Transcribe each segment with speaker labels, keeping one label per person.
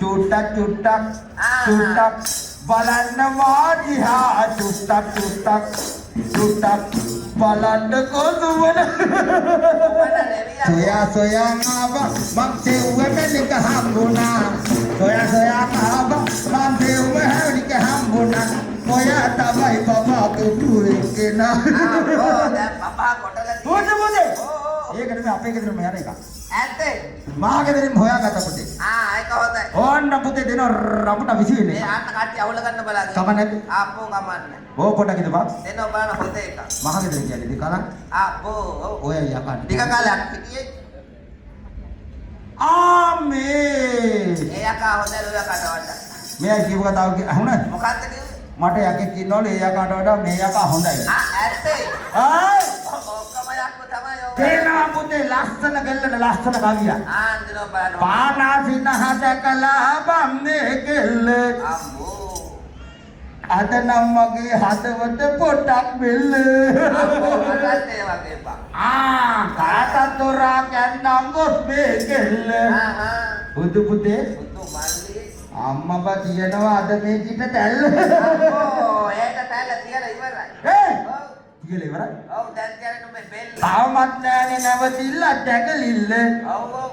Speaker 1: චුට්ටක් චුට්ටක් චුට්ටක් බලන්න වාදිහා චුට්ටක් චුට්ටක් චුට්ටක් බලන්න කොසුවන සොයා ආවා මං සෙව්වමෙලික හම්බුණා සොයා ආවා මං සෙව්වමෙලික හම්බුණා ඔයා තමයි බබා දුටුවේ කෙනා
Speaker 2: දැන් පපා කොටලා
Speaker 1: මොකද ඒකට මේ අපේ ගෙදර මෙයාර එක
Speaker 2: ඇත්තේ
Speaker 1: මහා ගෙදරින් හොයාගත්ත පුතේ
Speaker 2: ඒක හොඳයි
Speaker 1: ඕන්න පුතේ දෙන රඹුට විසි වෙන්නේ
Speaker 2: මේ ආන්න කට්ටිය අවුල ගන්න බලාගෙන
Speaker 1: කම නැද්ද
Speaker 2: ආපෝ කමන්නේ
Speaker 1: ඕ පොඩක් ඉදපන්
Speaker 2: දෙනව බලන හොඳ එක
Speaker 1: මහා ගෙදර කියන්නේ දෙකලක්
Speaker 2: ආපෝ
Speaker 1: ඔය යකන්
Speaker 2: ටික කාලයක් හිටියේ
Speaker 1: ආමේ
Speaker 2: ඒ යකා හොඳයි ඔය යකාට වඩා
Speaker 1: මෙයා කියව කතාව අහුණාද
Speaker 2: මොකද්ද කිව්වේ
Speaker 1: මට යකෙක් ඉන්නවලු ඒ යකාට වඩා මේ යකා හොඳයි
Speaker 2: ඇත්තේ
Speaker 1: ආයි
Speaker 2: ඔක්කොම යක්කෝ තමයි ඔය
Speaker 1: තේනවා පුතේ ලස්සන ගෙල්ලන ලස්සන කවියා
Speaker 2: ආන්දිනෝ බලන
Speaker 1: පානාසින හදකලා බම්නේ කෙල්ල
Speaker 2: අම්මෝ
Speaker 1: අද නම් මගේ හදවත පොටක් බෙල්ල
Speaker 2: අම්මෝ මටත් ඒ වගේ බා
Speaker 1: කාටත් තොරා කැන්නම් ගොස් මේ කෙල්ල බුදු පුතේ
Speaker 2: බුදු මල්ලි
Speaker 1: අම්මා කියනවා අද මේ කිට තැල්ල
Speaker 2: අම්මෝ ඒක තැල්ල තියලා ඉවරයි
Speaker 1: කියලා ඉවරයි
Speaker 2: ඔව් දැන් තියන්නේ නුඹේ බෙල්ල
Speaker 1: තාමත් නෑනේ නැවතිල්ල දැකලිල්ල
Speaker 2: ඔව් ඔව්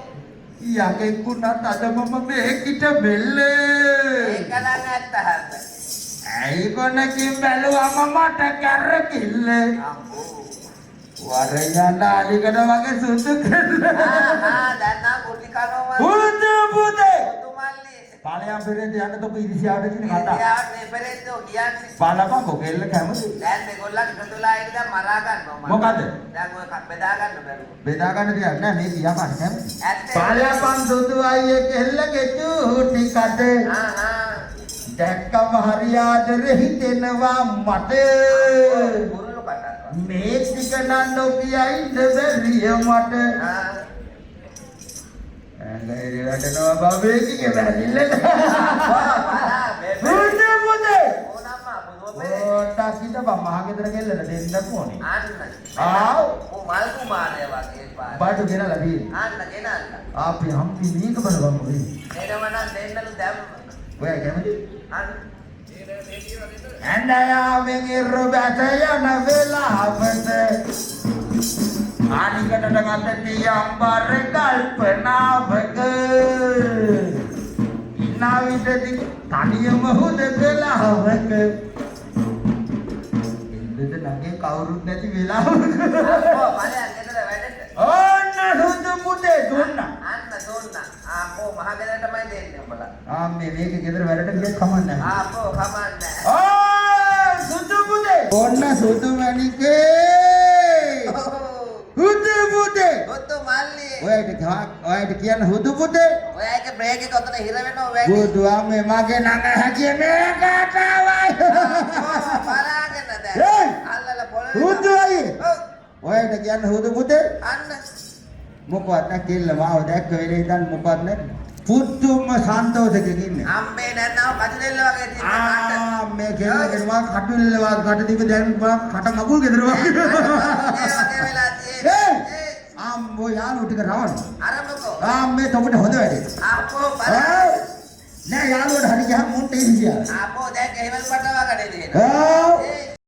Speaker 1: යකෙකුණත් අද මම මේ කිට බෙල්ල
Speaker 2: ඒක නම් ඇත්ත හැබැයි
Speaker 1: ඇයි කොනකින් බැලුවම මට කැරකිල්ල
Speaker 2: අම්මෝ
Speaker 1: වරයන් ආලිකට වගේ සුදු කෙල්ල
Speaker 2: දැන් නම් කුටි කනවා
Speaker 1: බුදු පුතේ
Speaker 2: බුදු මල්ලි
Speaker 1: පාලයන් පෙරේද යන්න තොප ඉරිසියාවට කියන කතා
Speaker 2: ඉතියාට මේ පෙරේද්දෝ කියන්නේ
Speaker 1: බලපන් කොකෙල්ල කැමති
Speaker 2: දැන් මේගොල්ලන් එකතුලා ඉඳන් දැන් මරා ගන්නවා මම
Speaker 1: මොකද
Speaker 2: දැන් ඔය බෙදා ගන්න බැරුව
Speaker 1: බෙදා ගන්න දෙයක් නෑ මේ කියාපන් කැමති
Speaker 2: ඇත්තේ
Speaker 1: පාලයන් සුදු අයියේ කෙල්ල කෙචූටි කඩ දැක්කම හරියාදර හිතෙනවා මට
Speaker 2: බුරුළු කටක්
Speaker 1: මේ ටික නම් නොකියයිද බැරිය මට ඇඟේ රටනවා බබේ කිය බැරිල්ලට බුදු පුතේ
Speaker 2: ඕනම්මා බුදුමේ
Speaker 1: ඕටක් හිටපන් මහ ගෙදර ගෙල්ලට දෙන්නත් ඕනේ
Speaker 2: අන්න
Speaker 1: ආව්
Speaker 2: ඕ මල් කුමාරය වගේ පාර
Speaker 1: බඩු ගෙනලා දී
Speaker 2: අන්න ගෙනල්ල
Speaker 1: අපි හම්පි මේක බලපන් ඔය
Speaker 2: එනවනම් දෙන්නලු දැම්ම
Speaker 1: ඔය කැමති
Speaker 2: අන්න
Speaker 1: ඇඳයාවෙන් ඉරු බැස යන වෙලාවට ආනිකට ගත තියම්බර කල්පනාවක ඉන්නා විටදී තනියම හුද වෙලාවක ඉන්නද නැගේ කවුරුත් නැති වෙලාවක
Speaker 2: අපෝ බලයන් ගෙදර වැඩට
Speaker 1: ඕන්න සුදු පුතේ දුන්නා
Speaker 2: අන්න දුන්නා ආපෝ මහගෙදරටමයි දෙන්නේ උඹලා
Speaker 1: මේක ගෙදර වැඩට ගියත් කමන්නේ නැහැ
Speaker 2: ආපෝ කමන්නේ
Speaker 1: සුදු පුතේ ඕන්න සුදු මණිකේ හුදු පුතේ
Speaker 2: බුදු මල්ලි
Speaker 1: ඔයාට කියන්න හුදු පුතේ
Speaker 2: ඔයාගේ බ්‍රේක් එක ඔතන හිර වෙනවා වැඩි
Speaker 1: බුදු අම්මේ මගේ නංග හැකිය මේකට ආවයි
Speaker 2: බලාගෙන දැන් අල්ලලා පොළේ
Speaker 1: හුදු අයියේ ඔයාට කියන්න හුදු පුතේ
Speaker 2: අන්න
Speaker 1: මොකවත් නැ කෙල්ල මාව දැක්ක වෙලේ ඉඳන් මොකවත් නැ පුදුම සන්තෝෂයකින් ඉන්නේ
Speaker 2: අම්මේ නැත්නම් කටුලෙල්ල වගේ තියෙන
Speaker 1: මේ කෙල්ලගෙන මා කටුල්ල වා කට දීප දැන් මා කට මගුල් ගෙදර වා
Speaker 2: ඒ වගේ වෙලා තියෙන්නේ
Speaker 1: අම්මෝ යාළුවෝ ටික රවන්න
Speaker 2: අරමුකෝ
Speaker 1: මේ තොපට හොඳ වැඩේ
Speaker 2: ආපෝ බලන්න
Speaker 1: නෑ යාළුවෝ හරි ගියාම මොන්ට ඉරිසියා
Speaker 2: ආපෝ දැන් කෙහෙවල් පටව ගන්නේ දෙන